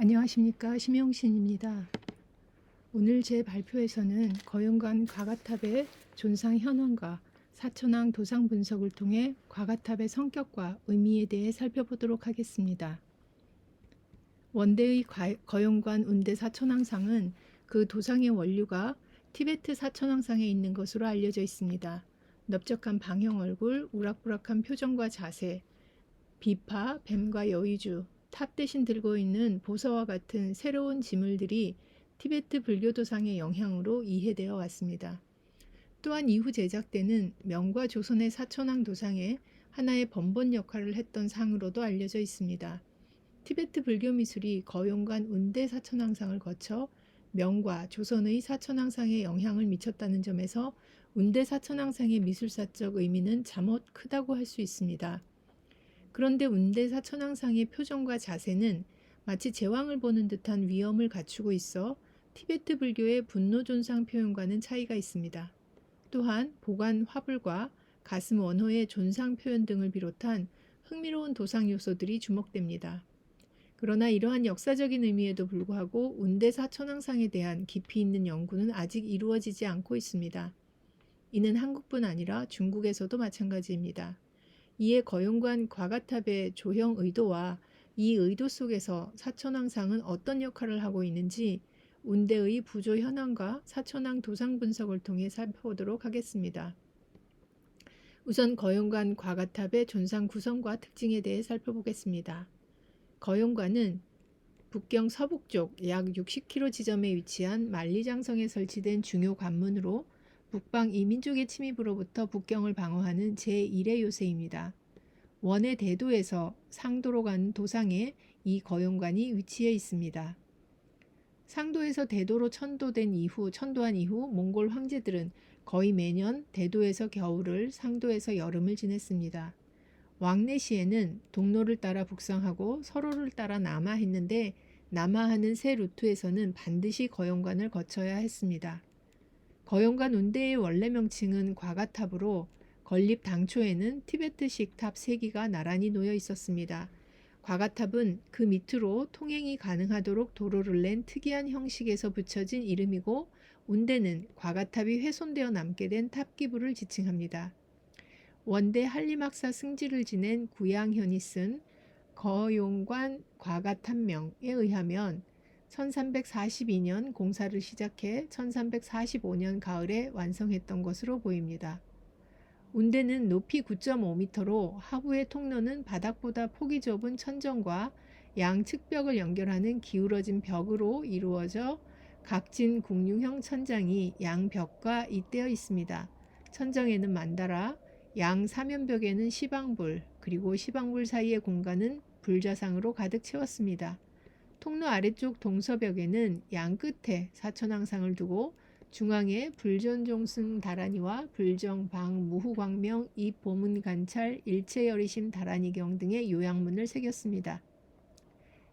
안녕하십니까, 심영신입니다. 오늘 제 발표에서는 거연관 과가탑의 존상 현황과 사천왕 도상 분석을 통해 과가탑의 성격과 의미에 대해 살펴보도록 하겠습니다. 원대의 거연관 운대 사천왕상은 그 도상의 원류가 티베트 사천왕상에 있는 것으로 알려져 있습니다. 넓적한 방형 얼굴, 우락부락한 표정과 자세, 비파, 뱀과 여의주, 탑 대신 들고 있는 보서와 같은 새로운 지물들이 티베트 불교 도상의 영향으로 이해되어 왔습니다. 또한 이후 제작되는 명과 조선의 사천왕 도상에 하나의 번번 역할을 했던 상으로도 알려져 있습니다. 티베트 불교 미술이 거연관 운대 사천왕상을 거쳐 명과 조선의 사천왕상에 영향을 미쳤다는 점에서 운대 사천왕상의 미술사적 의미는 잠옷 크다고 할 수 있습니다. 그런데 운대 사천왕상의 표정과 자세는 마치 제왕을 보는 듯한 위엄을 갖추고 있어 티베트 불교의 분노 존상 표현과는 차이가 있습니다. 또한 보관 화불과 가슴 원호의 존상 표현 등을 비롯한 흥미로운 도상 요소들이 주목됩니다. 그러나 이러한 역사적인 의미에도 불구하고 운대 사천왕상에 대한 깊이 있는 연구는 아직 이루어지지 않고 있습니다. 이는 한국뿐 아니라 중국에서도 마찬가지입니다. 이에 거연관 과가탑의 조형 의도와 이 의도 속에서 사천왕상은 어떤 역할을 하고 있는지 운대의 부조 현황과 사천왕 도상 분석을 통해 살펴보도록 하겠습니다. 우선 거연관 과가탑의 존상 구성과 특징에 대해 살펴보겠습니다. 거연관은 북경 서북쪽 약 60km 지점에 위치한 만리장성에 설치된 중요 관문으로 북방 이민족의 침입으로부터 북경을 방어하는 제1의 요새입니다. 원의 대도에서 상도로 가는 도상에 이 거연관이 위치해 있습니다. 상도에서 대도로 천도한 이후 몽골 황제들은 거의 매년 대도에서 겨울을, 상도에서 여름을 지냈습니다. 왕래 시에는 동로를 따라 북상하고 서로를 따라 남하했는데 남하하는 새 루트에서는 반드시 거연관을 거쳐야 했습니다. 거연관 운대의 원래 명칭은 과가탑으로 건립 당초에는 티베트식 탑 3기가 나란히 놓여 있었습니다. 과가탑은 그 밑으로 통행이 가능하도록 도로를 낸 특이한 형식에서 붙여진 이름이고 운대는 과가탑이 훼손되어 남게 된 탑기부를 지칭합니다. 원대 한림학사 승지를 지낸 구양현이 쓴 거연관 과가탑명에 의하면 1342년 공사를 시작해 1345년 가을에 완성했던 것으로 보입니다. 운대는 높이 9.5m로 하부의 통로는 바닥보다 폭이 좁은 천정과 양측벽을 연결하는 기울어진 벽으로 이루어져 각진 궁융형 천장이 양벽과 잇대어 있습니다. 천정에는 만다라, 양 사면벽에는 시방불, 그리고 시방불 사이의 공간은 불좌상으로 가득 채웠습니다. 통로 아래쪽 동서벽에는 양 끝에 사천왕상을 두고 중앙에 불전종승 다라니와 불정방 무후광명 입보문관찰 일체여리심 다라니경 등의 요양문을 새겼습니다.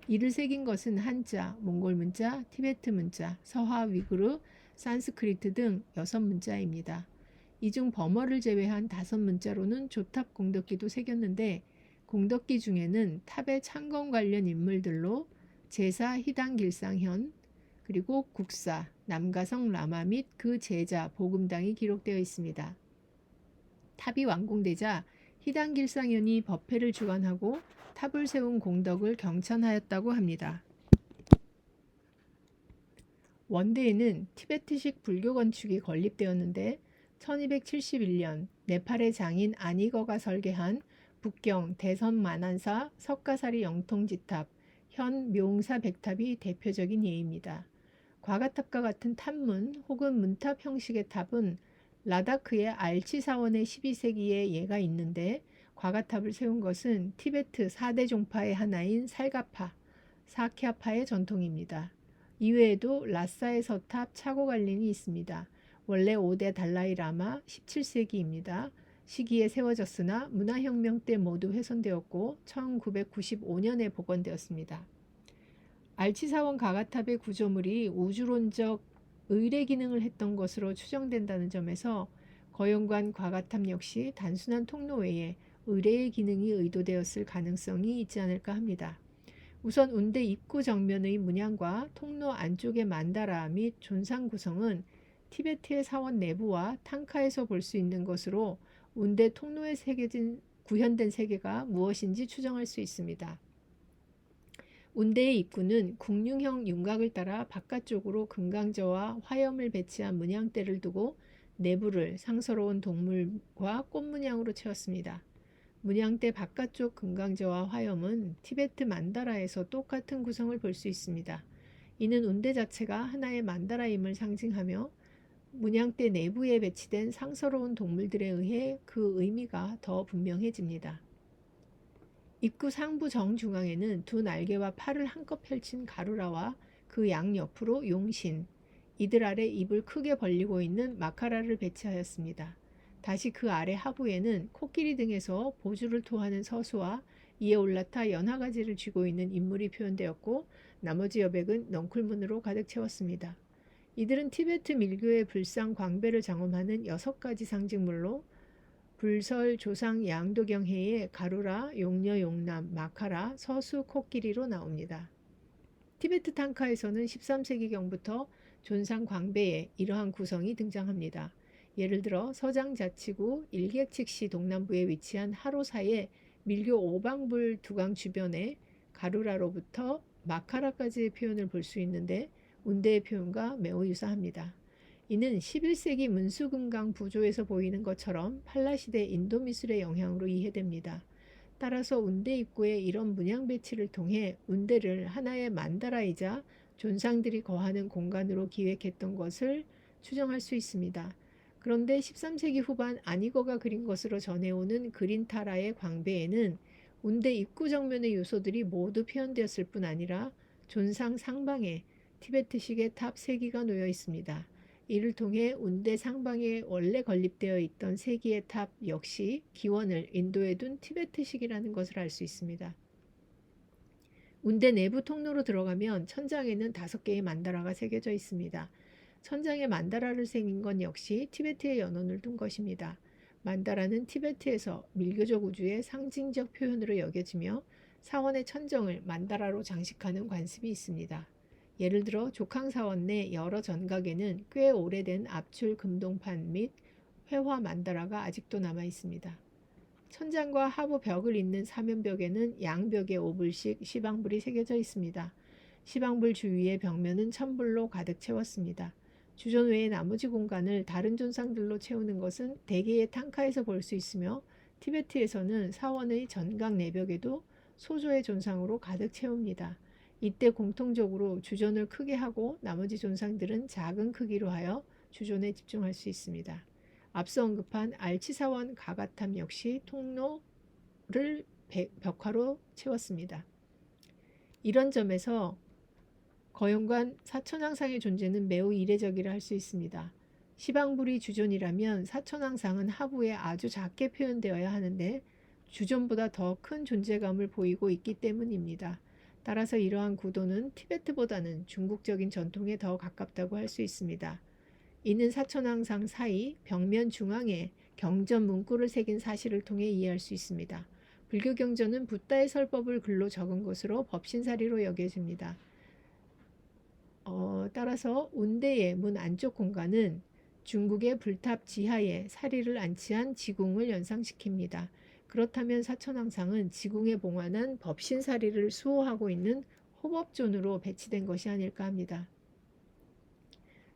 이를 새긴 것은 한자, 몽골 문자, 티베트 문자, 서화 위구르, 산스크리트 등 6문자입니다. 이 중 범어를 제외한 5문자로는 조탑 공덕기도 새겼는데 공덕기 중에는 탑의 창건 관련 인물들로 제사 희당길상현, 그리고 국사, 남가성 라마 및 그 제자 보금당이 기록되어 있습니다. 탑이 완공되자 희당길상현이 법회를 주관하고 탑을 세운 공덕을 경찬하였다고 합니다. 원대에는 티베트식 불교 건축이 건립되었는데 1271년 네팔의 장인 아니거가 설계한 북경 대선 만안사 석가사리 영통지탑, 현 묘응사 백탑이 대표적인 예입니다. 과가탑과 같은 탑문 혹은 문탑 형식의 탑은 라다크의 알치사원의 12세기에 예가 있는데 과가탑을 세운 것은 티베트 4대 종파의 하나인 살가파, 사캬파의 전통입니다. 이외에도 라사의 서탑 차고갈린이 있습니다. 원래 5대 달라이 라마 17세기입니다. 시기에 세워졌으나 문화혁명 때 모두 훼손되었고 1995년에 복원되었습니다. 알치사원 가가탑의 구조물이 우주론적 의례 기능을 했던 것으로 추정된다는 점에서 거연관 과가탑 역시 단순한 통로 외에 의례의 기능이 의도되었을 가능성이 있지 않을까 합니다. 우선 운대 입구 정면의 문양과 통로 안쪽의 만다라 및 존상 구성은 티베트의 사원 내부와 탕카에서 볼 수 있는 것으로 운대 통로에 새겨진 구현된 세계가 무엇인지 추정할 수 있습니다. 운대의 입구는 궁융형 윤곽을 따라 바깥쪽으로 금강저와 화염을 배치한 문양대를 두고 내부를 상서로운 동물과 꽃 문양으로 채웠습니다. 문양대 바깥쪽 금강저와 화염은 티베트 만다라에서 똑같은 구성을 볼 수 있습니다. 이는 운대 자체가 하나의 만다라임을 상징하며 문양대 내부에 배치된 상서로운 동물들에 의해 그 의미가 더 분명해집니다. 입구 상부 정중앙에는 두 날개와 팔을 한껏 펼친 가루라와 그 양옆으로 용신, 이들 아래 입을 크게 벌리고 있는 마카라를 배치하였습니다. 다시 그 아래 하부에는 코끼리 등에서 보주를 토하는 서수와 이에 올라타 연화가지를 쥐고 있는 인물이 표현되었고 나머지 여백은 넝쿨문으로 가득 채웠습니다. 이들은 티베트 밀교의 불상 광배를 장엄하는 6가지 상징물로 불설, 조상, 양도경해의 가루라, 용녀, 용남, 마카라, 서수, 코끼리로 나옵니다. 티베트 탕카에서는 13세기경부터 존상 광배에 이러한 구성이 등장합니다. 예를 들어 서장자치구 일객칙시 동남부에 위치한 하로사의 밀교 오방불 두강 주변에 가루라로부터 마카라까지의 표현을 볼 수 있는데 운대의 표현과 매우 유사합니다. 이는 11세기 문수금강 부조에서 보이는 것처럼 팔라시대 인도 미술의 영향으로 이해됩니다. 따라서 운대 입구의 이런 문양 배치를 통해 운대를 하나의 만다라이자 존상들이 거하는 공간으로 기획했던 것을 추정할 수 있습니다. 그런데 13세기 후반 아니거가 그린 것으로 전해오는 그린타라의 광배에는 운대 입구 정면의 요소들이 모두 표현되었을 뿐 아니라 존상 상방에 티베트식의 탑 3기가 놓여 있습니다. 이를 통해 운대 상방에 원래 건립되어 있던 3기의 탑 역시 기원을 인도에 둔 티베트식이라는 것을 알 수 있습니다. 운대 내부 통로로 들어가면 천장에는 5개의 만다라가 새겨져 있습니다. 천장에 만다라를 새긴 건 역시 티베트의 연원을 둔 것입니다. 만다라는 티베트에서 밀교적 우주의 상징적 표현으로 여겨지며 사원의 천정을 만다라로 장식하는 관습이 있습니다. 예를 들어 족항사원 내 여러 전각에는 꽤 오래된 압출 금동판 및 회화 만다라가 아직도 남아 있습니다. 천장과 하부 벽을 잇는 사면벽에는 양벽에 5불씩 시방불이 새겨져 있습니다. 시방불 주위의 벽면은 천불로 가득 채웠습니다. 주존 외의 나머지 공간을 다른 존상들로 채우는 것은 대개의 탕카에서 볼 수 있으며 티베트에서는 사원의 전각 내벽에도 소조의 존상으로 가득 채웁니다. 이때 공통적으로 주존을 크게 하고 나머지 존상들은 작은 크기로 하여 주존에 집중할 수 있습니다. 앞서 언급한 알치사원 가가탐 역시 통로를 벽화로 채웠습니다. 이런 점에서 거연관 사천왕상의 존재는 매우 이례적이라 할 수 있습니다. 시방불이 주존이라면 사천왕상은 하부에 아주 작게 표현되어야 하는데 주존보다 더 큰 존재감을 보이고 있기 때문입니다. 따라서 이러한 구도는 티베트보다는 중국적인 전통에 더 가깝다고 할 수 있습니다. 이는 사천왕상 사이 벽면 중앙에 경전 문구를 새긴 사실을 통해 이해할 수 있습니다. 불교 경전은 붓다의 설법을 글로 적은 것으로 법신사리로 여겨집니다. 따라서 운대의 문 안쪽 공간은 중국의 불탑 지하에 사리를 안치한 지궁을 연상시킵니다. 그렇다면 사천왕상은 지궁에 봉환한 법신사리를 수호하고 있는 호법존으로 배치된 것이 아닐까 합니다.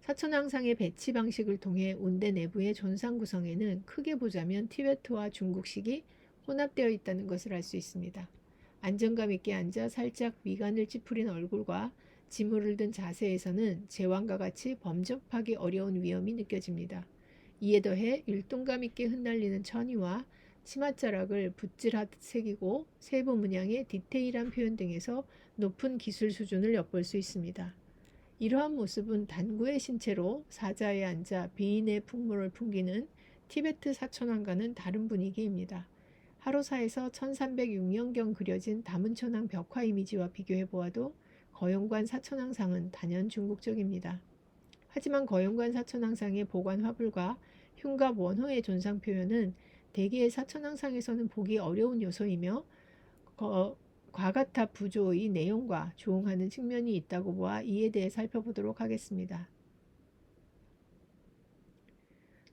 사천왕상의 배치 방식을 통해 운대 내부의 존상 구성에는 크게 보자면 티베트와 중국식이 혼합되어 있다는 것을 알 수 있습니다. 안정감 있게 앉아 살짝 미간을 찌푸린 얼굴과 지물을 든 자세에서는 제왕과 같이 범접하기 어려운 위엄이 느껴집니다. 이에 더해 율동감 있게 흩날리는 천의와 치맛자락을 붓질하듯 새기고 세부 문양의 디테일한 표현 등에서 높은 기술 수준을 엿볼 수 있습니다. 이러한 모습은 단구의 신체로 사자에 앉아 비인의 풍모를 풍기는 티베트 사천왕과는 다른 분위기입니다. 하로사에서 1306년경 그려진 다문천왕 벽화 이미지와 비교해 보아도 거연관 사천왕상은 단연 중국적입니다. 하지만 거연관 사천왕상의 보관 화불과 흉갑 원호의 존상 표현은 대개의 사천왕상에서는 보기 어려운 요소이며 과가탑 부조의 내용과 조응하는 측면이 있다고 보아 이에 대해 살펴보도록 하겠습니다.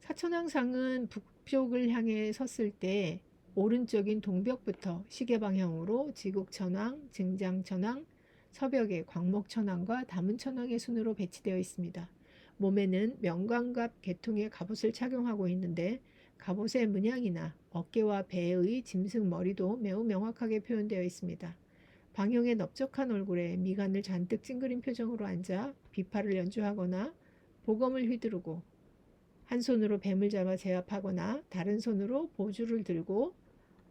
사천왕상은 북쪽을 향해 섰을 때 오른쪽인 동벽부터 시계 방향으로 지국천왕, 증장천왕, 서벽에 광목천왕과 다문천왕의 순으로 배치되어 있습니다. 몸에는 명관갑 계통의 갑옷을 착용하고 있는데 갑옷의 문양이나 어깨와 배의 짐승 머리도 매우 명확하게 표현되어 있습니다. 방형의 넓적한 얼굴에 미간을 잔뜩 찡그린 표정으로 앉아 비파를 연주하거나 보검을 휘두르고 한 손으로 뱀을 잡아 제압하거나 다른 손으로 보주를 들고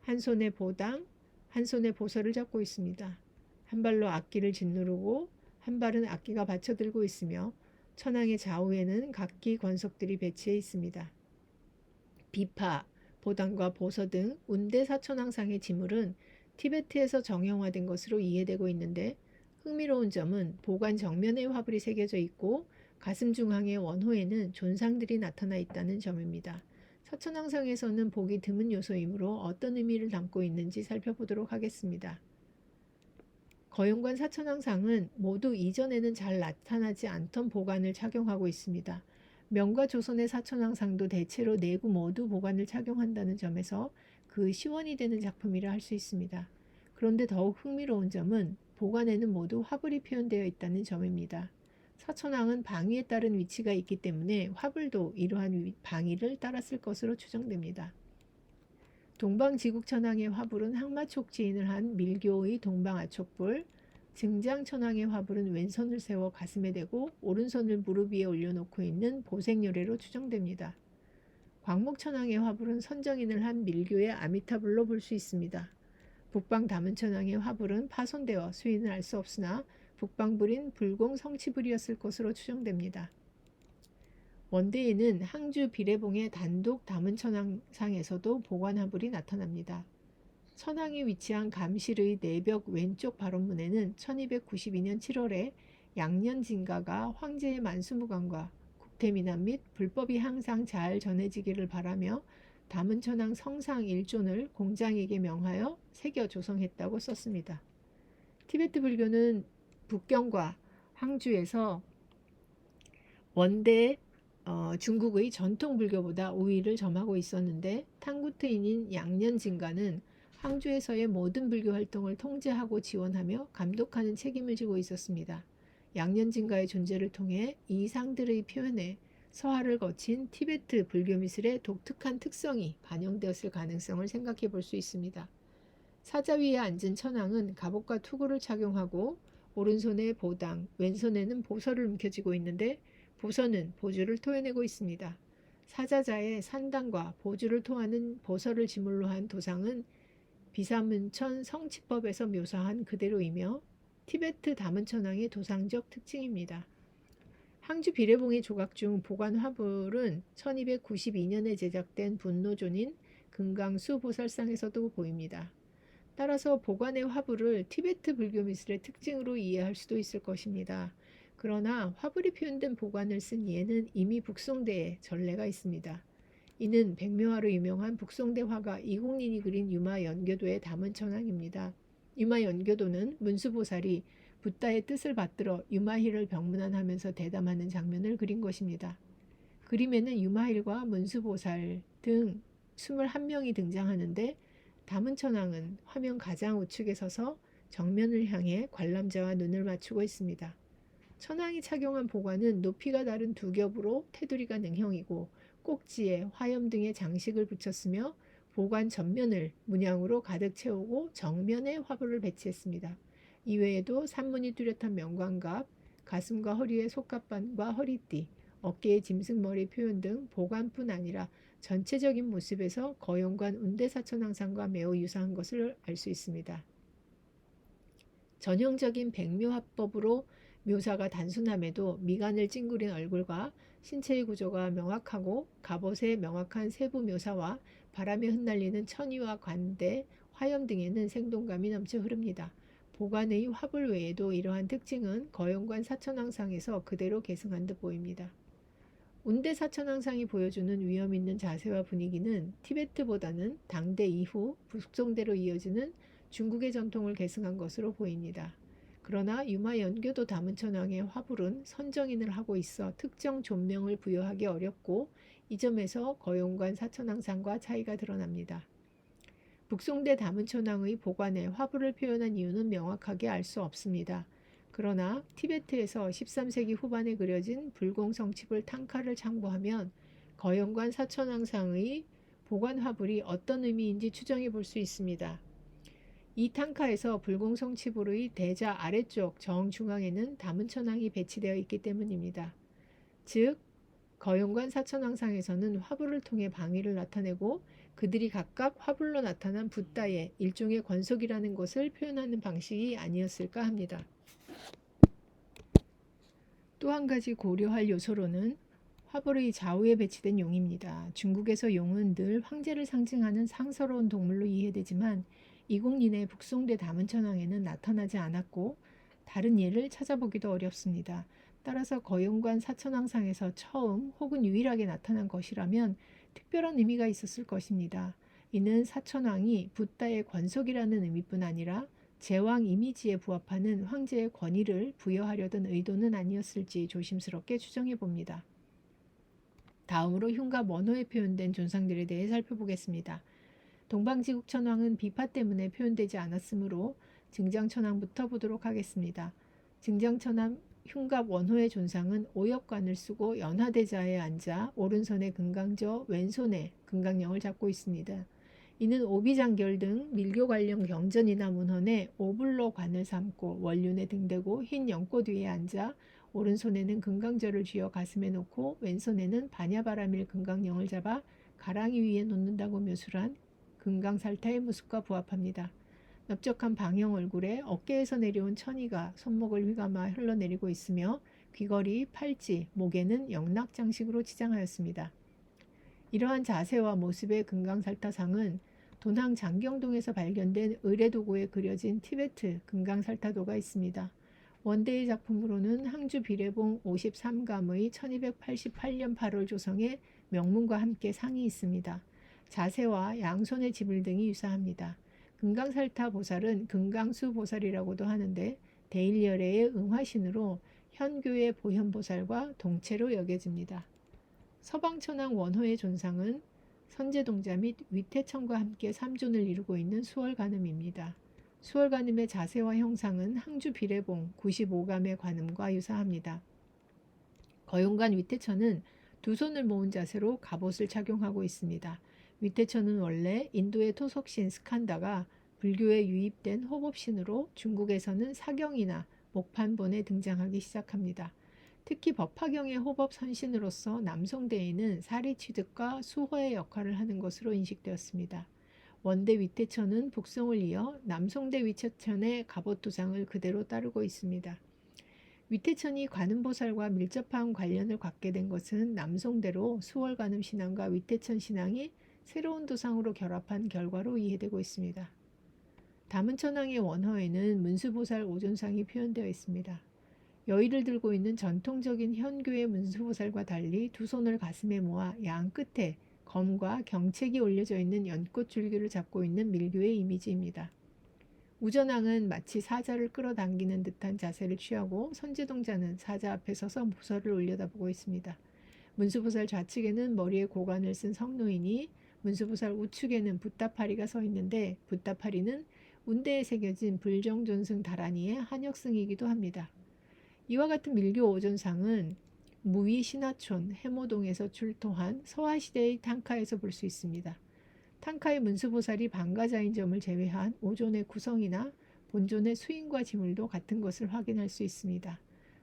한 손에 보당, 한 손에 보서를 잡고 있습니다. 한 발로 악기를 짓누르고 한 발은 악기가 받쳐들고 있으며 천왕의 좌우에는 각기 권석들이 배치해 있습니다. 비파, 보당과 보서 등 운대 사천왕상의 지물은 티베트에서 정형화된 것으로 이해되고 있는데 흥미로운 점은 보관 정면에 화불이 새겨져 있고 가슴 중앙의 원호에는 존상들이 나타나 있다는 점입니다. 사천왕상에서는 보기 드문 요소이므로 어떤 의미를 담고 있는지 살펴보도록 하겠습니다. 거용관 사천왕상은 모두 이전에는 잘 나타나지 않던 보관을 착용하고 있습니다. 명과 조선의 사천왕상도 대체로 내구 모두 보관을 착용한다는 점에서 그 시원이 되는 작품이라 할 수 있습니다. 그런데 더욱 흥미로운 점은 보관에는 모두 화불이 표현되어 있다는 점입니다. 사천왕은 방위에 따른 위치가 있기 때문에 화불도 이러한 방위를 따랐을 것으로 추정됩니다. 동방지국천왕의 화불은 항마촉지인을 한 밀교의 동방아촉불, 증장천왕의 화불은 왼손을 세워 가슴에 대고 오른손을 무릎 위에 올려놓고 있는 보색요례로 추정됩니다. 광목천왕의 화불은 선정인을 한 밀교의 아미타불로 볼 수 있습니다. 북방 다문천왕의 화불은 파손되어 수인을 알 수 없으나 북방불인 불공 성치불이었을 것으로 추정됩니다. 원대에는 항주 비례봉의 단독 다문천왕상에서도 보관화불이 나타납니다. 천왕이 위치한 감실의 내벽 왼쪽 발원문에는 1292년 7월에 양년진가가 황제의 만수무강과 국태민안 및 불법이 항상 잘 전해지기를 바라며 다문천왕 성상 1존을 공장에게 명하여 새겨 조성했다고 썼습니다. 티베트 불교는 북경과 항주에서 원대 중국의 전통 불교보다 우위를 점하고 있었는데 탕구트인인 양년진가는 항주에서의 모든 불교 활동을 통제하고 지원하며 감독하는 책임을 지고 있었습니다. 양년진가의 존재를 통해 이 상들의 표현에 서화를 거친 티베트 불교 미술의 독특한 특성이 반영되었을 가능성을 생각해 볼 수 있습니다. 사자 위에 앉은 천왕은 갑옷과 투구를 착용하고 오른손에 보당, 왼손에는 보서를 움켜쥐고 있는데 보서는 보주를 토해내고 있습니다. 사자자의 산당과 보주를 토하는 보서를 지물로 한 도상은 비사문천 성치법에서 묘사한 그대로이며 티베트 다문천왕의 도상적 특징입니다. 항주 비례봉의 조각 중 보관 화불은 1292년에 제작된 분노존인 금강수 보살상에서도 보입니다. 따라서 보관의 화불을 티베트 불교 미술의 특징으로 이해할 수도 있을 것입니다. 그러나 화불이 표현된 보관을 쓴 예는 이미 북송대에 전례가 있습니다. 이는 백묘화로 유명한 북송대 화가 이공린이 그린 유마연교도의 다문천왕입니다. 유마연교도는 문수보살이 붓다의 뜻을 받들어 유마힐을 병문안하면서 대담하는 장면을 그린 것입니다. 그림에는 유마힐과 문수보살 등 21명이 등장하는데 다문천왕은 화면 가장 우측에 서서 정면을 향해 관람자와 눈을 맞추고 있습니다. 천왕이 착용한 보관은 높이가 다른 두 겹으로 테두리가 능형이고 꼭지에 화염 등의 장식을 붙였으며 보관 전면을 문양으로 가득 채우고 정면에 화불을 배치했습니다. 이외에도 산문이 뚜렷한 명관갑, 가슴과 허리의 속갑반과 허리띠, 어깨의 짐승머리 표현 등 보관뿐 아니라 전체적인 모습에서 거용관 운대사천왕상과 매우 유사한 것을 알 수 있습니다. 전형적인 백묘화법으로 묘사가 단순함에도 미간을 찡그린 얼굴과 신체의 구조가 명확하고 갑옷의 명확한 세부 묘사와 바람에 흩날리는 천의와 관대, 화염 등에는 생동감이 넘쳐 흐릅니다. 보관의 화불 외에도 이러한 특징은 거용관 사천왕상에서 그대로 계승한 듯 보입니다. 운대 사천왕상이 보여주는 위험 있는 자세와 분위기는 티베트보다는 당대 이후 북송대로 이어지는 중국의 전통을 계승한 것으로 보입니다. 그러나 유마 연교도 다문천왕의 화불은 선정인을 하고 있어 특정 존명을 부여하기 어렵고 이 점에서 거용관 사천왕상과 차이가 드러납니다. 북송대 다문천왕의 보관에 화불을 표현한 이유는 명확하게 알 수 없습니다. 그러나 티베트에서 13세기 후반에 그려진 불공성칩을 탕카를 참고하면 거용관 사천왕상의 보관 화불이 어떤 의미인지 추정해 볼 수 있습니다. 이 탕카에서 불공성칩으로의 대자 아래쪽 정중앙에는 다문천왕이 배치되어 있기 때문입니다. 즉 거용관 사천왕상에서는 화불을 통해 방위를 나타내고 그들이 각각 화불로 나타난 붓다의 일종의 권속이라는 것을 표현하는 방식이 아니었을까 합니다. 또 한 가지 고려할 요소로는 화불의 좌우에 배치된 용입니다. 중국에서 용은 늘 황제를 상징하는 상서로운 동물로 이해되지만 이공린의 북송대 다문천왕에는 나타나지 않았고 다른 예를 찾아보기도 어렵습니다. 따라서 거용관 사천왕상에서 처음 혹은 유일하게 나타난 것이라면 특별한 의미가 있었을 것입니다. 이는 사천왕이 붓다의 권속이라는 의미뿐 아니라 제왕 이미지에 부합하는 황제의 권위를 부여하려던 의도는 아니었을지 조심스럽게 추정해 봅니다. 다음으로 흉갑 원호에 표현된 존상들에 대해 살펴보겠습니다. 동방지국천왕은 비파 때문에 표현되지 않았으므로 증장천왕부터 보도록 하겠습니다. 증장천왕 흉갑 원호의 존상은 오역관을 쓰고 연화대자에 앉아 오른손에 금강저, 왼손에 금강령을 잡고 있습니다. 이는 오비장결 등 밀교 관련 경전이나 문헌에 오불로 관을 삼고 원륜에 등대고 흰 연꽃 위에 앉아 오른손에는 금강저를 쥐어 가슴에 놓고 왼손에는 반야바라밀 금강령을 잡아 가랑이 위에 놓는다고 묘술한 금강살타의 모습과 부합합니다. 넓적한 방형 얼굴에 어깨에서 내려온 천이가 손목을 휘감아 흘러내리고 있으며 귀걸이, 팔찌, 목에는 영락 장식으로 치장하였습니다. 이러한 자세와 모습의 금강살타상은 돈항 장경동에서 발견된 의뢰도구에 그려진 티베트 금강살타도가 있습니다. 원대의 작품으로는 항주 비례봉 53감의 1288년 8월 조성의 명문과 함께 상이 있습니다. 자세와 양손의 지불 등이 유사합니다. 금강살타 보살은 금강수 보살이라고도 하는데 대일열애의 응화신으로 현교의 보현보살과 동체로 여겨집니다. 서방천왕 원호의 존상은 선제동자 및 위태천과 함께 삼존을 이루고 있는 수월관음입니다. 수월관음의 자세와 형상은 항주 비례봉 95감의 관음과 유사합니다. 거용관 위태천은 두 손을 모은 자세로 갑옷을 착용하고 있습니다. 위태천은 원래 인도의 토속신 스칸다가 불교에 유입된 호법신으로 중국에서는 사경이나 목판본에 등장하기 시작합니다. 특히 법화경의 호법 선신으로서 남송대에는 사리 취득과 수호의 역할을 하는 것으로 인식되었습니다. 원대 위태천은 북송을 이어 남송대 위태천의 갑옷 도상을 그대로 따르고 있습니다. 위태천이 관음보살과 밀접한 관련을 갖게 된 것은 남송대로 수월관음 신앙과 위태천 신앙이 새로운 도상으로 결합한 결과로 이해되고 있습니다. 다문천왕의 원허에는 문수보살 오존상이 표현되어 있습니다. 여의를 들고 있는 전통적인 현교의 문수보살과 달리 두 손을 가슴에 모아 양 끝에 검과 경책이 올려져 있는 연꽃 줄기를 잡고 있는 밀교의 이미지입니다. 우전왕은 마치 사자를 끌어당기는 듯한 자세를 취하고 선제동자는 사자 앞에 서서 보살을 올려다보고 있습니다. 문수보살 좌측에는 머리에 고관을 쓴 성노인이 문수보살 우측에는 붓다파리가 서 있는데 붓다파리는 운대에 새겨진 불정존승 다란이의 한역승이기도 합니다. 이와 같은 밀교 오존상은 무위 신화촌 해모동에서 출토한 서화시대의 탕카에서 볼 수 있습니다. 탕카의 문수보살이 방가자인 점을 제외한 오존의 구성이나 본존의 수인과 지물도 같은 것을 확인할 수 있습니다.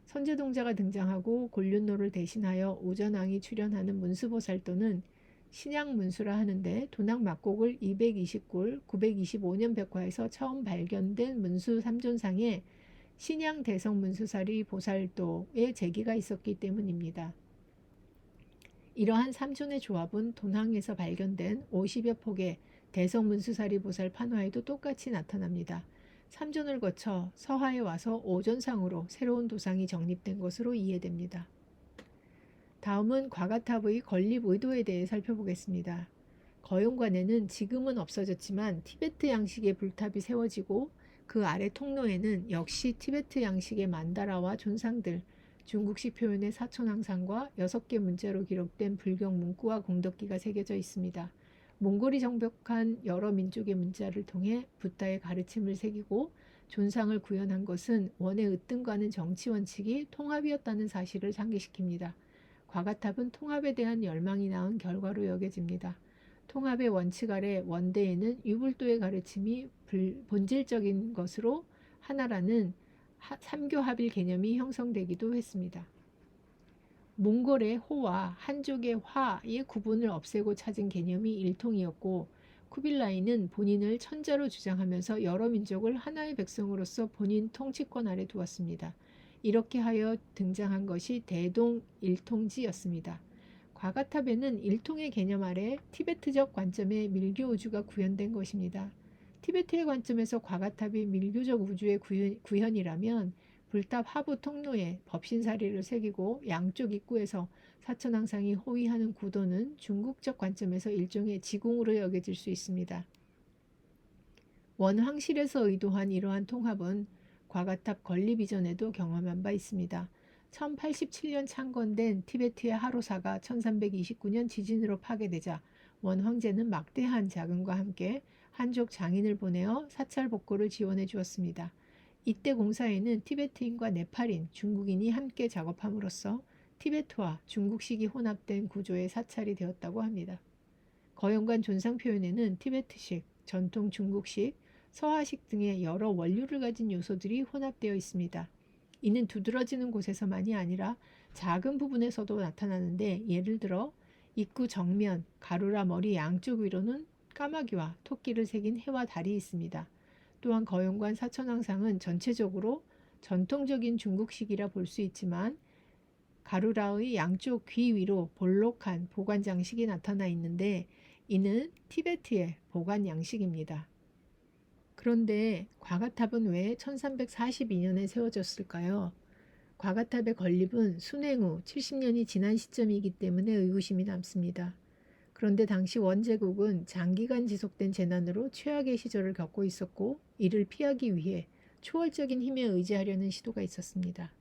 선제동자가 등장하고 곤륜노를 대신하여 오전왕이 출연하는 문수보살도는 신양문수라 하는데 도낭 막곡을 220골 925년 벽화에서 처음 발견된 문수 삼존상에 신양 대성문수사리 보살도의 제기가 있었기 때문입니다. 이러한 삼존의 조합은 돈항에서 발견된 50여 폭의 대성문수사리 보살 판화에도 똑같이 나타납니다. 삼존을 거쳐 서하에 와서 오존상으로 새로운 도상이 정립된 것으로 이해됩니다. 다음은 과가탑의 건립 의도에 대해 살펴보겠습니다. 거용관에는 지금은 없어졌지만 티베트 양식의 불탑이 세워지고 그 아래 통로에는 역시 티베트 양식의 만다라와 존상들, 중국식 표현의 사촌항상과 6개 문자로 기록된 불경 문구와 공덕기가 새겨져 있습니다. 몽골이 정복한 여러 민족의 문자를 통해 붓다의 가르침을 새기고 존상을 구현한 것은 원의 으뜸과는 정치 원칙이 통합이었다는 사실을 상기시킵니다. 과가탑은 통합에 대한 열망이 낳은 결과로 여겨집니다. 통합의 원칙 아래 원대에는 유불도의 가르침이 본질적인 것으로 하나라는 삼교합일 개념이 형성되기도 했습니다. 몽골의 호와 한족의 화의 구분을 없애고 찾은 개념이 일통이었고 쿠빌라이는 본인을 천자로 주장하면서 여러 민족을 하나의 백성으로서 본인 통치권 아래 두었습니다. 이렇게 하여 등장한 것이 대동일통지였습니다. 과가탑에는 일통의 개념 아래 티베트적 관점의 밀교 우주가 구현된 것입니다. 티베트의 관점에서 과가탑이 밀교적 우주의 구현이라면 불탑 하부 통로에 법신사리를 새기고 양쪽 입구에서 사천왕상이 호위하는 구도는 중국적 관점에서 일종의 지궁으로 여겨질 수 있습니다. 원황실에서 의도한 이러한 통합은 과가탑 건립 이전에도 경험한 바 있습니다. 1087년 창건된 티베트의 하로사가 1329년 지진으로 파괴되자 원황제는 막대한 자금과 함께 한족 장인을 보내어 사찰 복구를 지원해 주었습니다. 이때 공사에는 티베트인과 네팔인, 중국인이 함께 작업함으로써 티베트와 중국식이 혼합된 구조의 사찰이 되었다고 합니다. 거연관 존상 표현에는 티베트식, 전통 중국식, 서화식 등의 여러 원류를 가진 요소들이 혼합되어 있습니다. 이는 두드러지는 곳에서만이 아니라 작은 부분에서도 나타나는데 예를 들어 입구 정면, 가루라 머리 양쪽 위로는 까마귀와 토끼를 새긴 해와 달이 있습니다. 또한 거연관 사천왕상은 전체적으로 전통적인 중국식이라 볼 수 있지만 가루라의 양쪽 귀 위로 볼록한 보관 장식이 나타나 있는데 이는 티베트의 보관 양식입니다. 그런데 과가탑은 왜 1342년에 세워졌을까요? 과가탑의 건립은 순행 후 70년이 지난 시점이기 때문에 의구심이 남습니다. 그런데 당시 원제국은 장기간 지속된 재난으로 최악의 시절을 겪고 있었고 이를 피하기 위해 초월적인 힘에 의지하려는 시도가 있었습니다.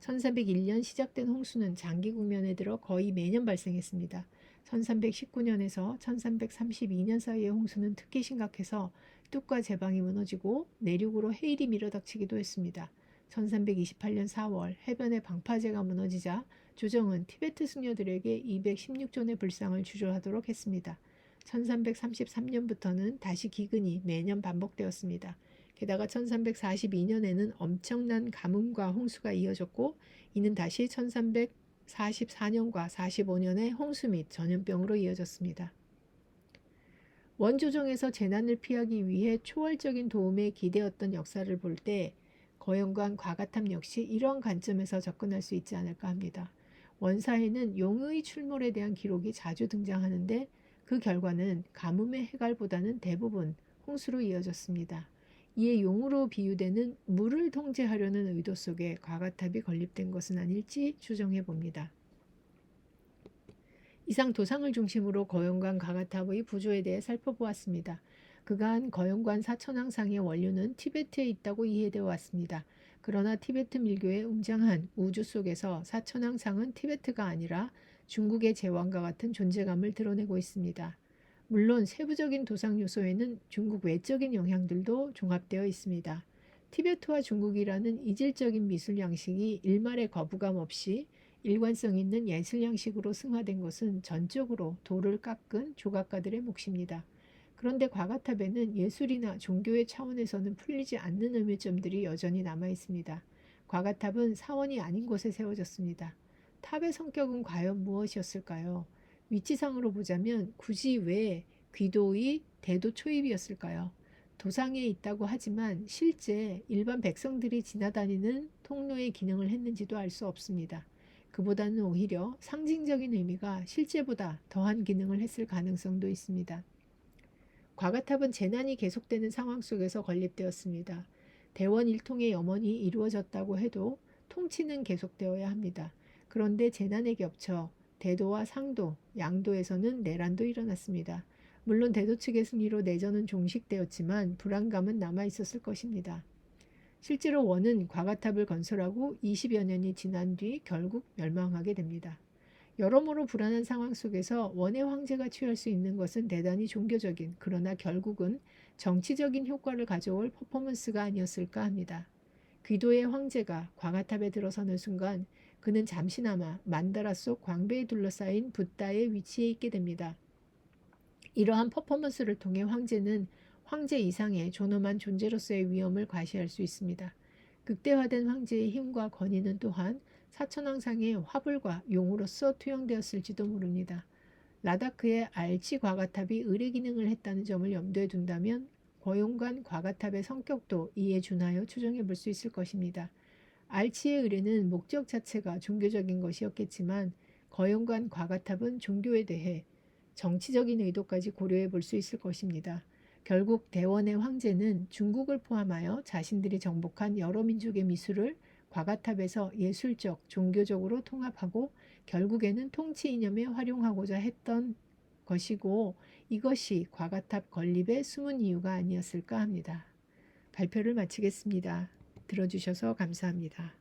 1301년 시작된 홍수는 장기 국면에 들어 거의 매년 발생했습니다. 1319년에서 1332년 사이의 홍수는 특히 심각해서 뚝과 제방이 무너지고 내륙으로 해일이 밀어닥치기도 했습니다. 1328년 4월 해변의 방파제가 무너지자 조정은 티베트 승려들에게 216존의 불상을 주조하도록 했습니다. 1333년부터는 다시 기근이 매년 반복되었습니다. 게다가 1342년에는 엄청난 가뭄과 홍수가 이어졌고 이는 다시 1344년과 45년에 홍수 및 전염병으로 이어졌습니다. 원조정에서 재난을 피하기 위해 초월적인 도움에 기대었던 역사를 볼 때 거연관 과가탑 역시 이런 관점에서 접근할 수 있지 않을까 합니다. 원사에는 용의 출몰에 대한 기록이 자주 등장하는데 그 결과는 가뭄의 해갈보다는 대부분 홍수로 이어졌습니다. 이에 용으로 비유되는 물을 통제하려는 의도 속에 과가탑이 건립된 것은 아닐지 추정해 봅니다. 이상 도상을 중심으로 거연관 과가탑의 부조에 대해 살펴보았습니다. 그간 거연관 사천왕상의 원류는 티베트에 있다고 이해되어 왔습니다. 그러나 티베트 밀교의 웅장한 우주 속에서 사천왕상은 티베트가 아니라 중국의 제왕과 같은 존재감을 드러내고 있습니다. 물론 세부적인 도상 요소에는 중국 외적인 영향들도 종합되어 있습니다. 티베트와 중국이라는 이질적인 미술 양식이 일말의 거부감 없이 일관성 있는 예술 양식으로 승화된 것은 전적으로 돌을 깎은 조각가들의 몫입니다. 그런데 과가탑에는 예술이나 종교의 차원에서는 풀리지 않는 의미점들이 여전히 남아 있습니다. 과가탑은 사원이 아닌 곳에 세워졌습니다. 탑의 성격은 과연 무엇이었을까요? 위치상으로 보자면 굳이 왜 귀도의 대도 초입이었을까요? 도상에 있다고 하지만 실제 일반 백성들이 지나다니는 통로의 기능을 했는지도 알 수 없습니다. 그보다는 오히려 상징적인 의미가 실제보다 더한 기능을 했을 가능성도 있습니다. 과가탑은 재난이 계속되는 상황 속에서 건립되었습니다. 대원 일통의 염원이 이루어졌다고 해도 통치는 계속되어야 합니다. 그런데 재난에 겹쳐 대도와 상도, 양도에서는 내란도 일어났습니다. 물론 대도 측의 승리로 내전은 종식되었지만 불안감은 남아 있었을 것입니다. 실제로 원은 과거탑을 건설하고 20여 년이 지난 뒤 결국 멸망하게 됩니다. 여러모로 불안한 상황 속에서 원의 황제가 취할 수 있는 것은 대단히 종교적인, 그러나 결국은 정치적인 효과를 가져올 퍼포먼스가 아니었을까 합니다. 귀도의 황제가 과거탑에 들어서는 순간 그는 잠시나마 만다라 속 광배에 둘러싸인 붓다의 위치에 있게 됩니다. 이러한 퍼포먼스를 통해 황제는 황제 이상의 존엄한 존재로서의 위엄을 과시할 수 있습니다. 극대화된 황제의 힘과 권위는 또한 사천왕상의 화불과 용으로서 투영되었을지도 모릅니다. 라다크의 알치 과거탑이 의뢰 기능을 했다는 점을 염두에 둔다면 거용관 과거탑의 성격도 이에 준하여 추정해 볼 수 있을 것입니다. 알치의 의뢰는 목적 자체가 종교적인 것이었겠지만 거용관 과거탑은 종교에 대해 정치적인 의도까지 고려해 볼 수 있을 것입니다. 결국 대원의 황제는 중국을 포함하여 자신들이 정복한 여러 민족의 미술을 과거탑에서 예술적, 종교적으로 통합하고 결국에는 통치 이념에 활용하고자 했던 것이고 이것이 과거탑 건립의 숨은 이유가 아니었을까 합니다. 발표를 마치겠습니다. 들어주셔서 감사합니다.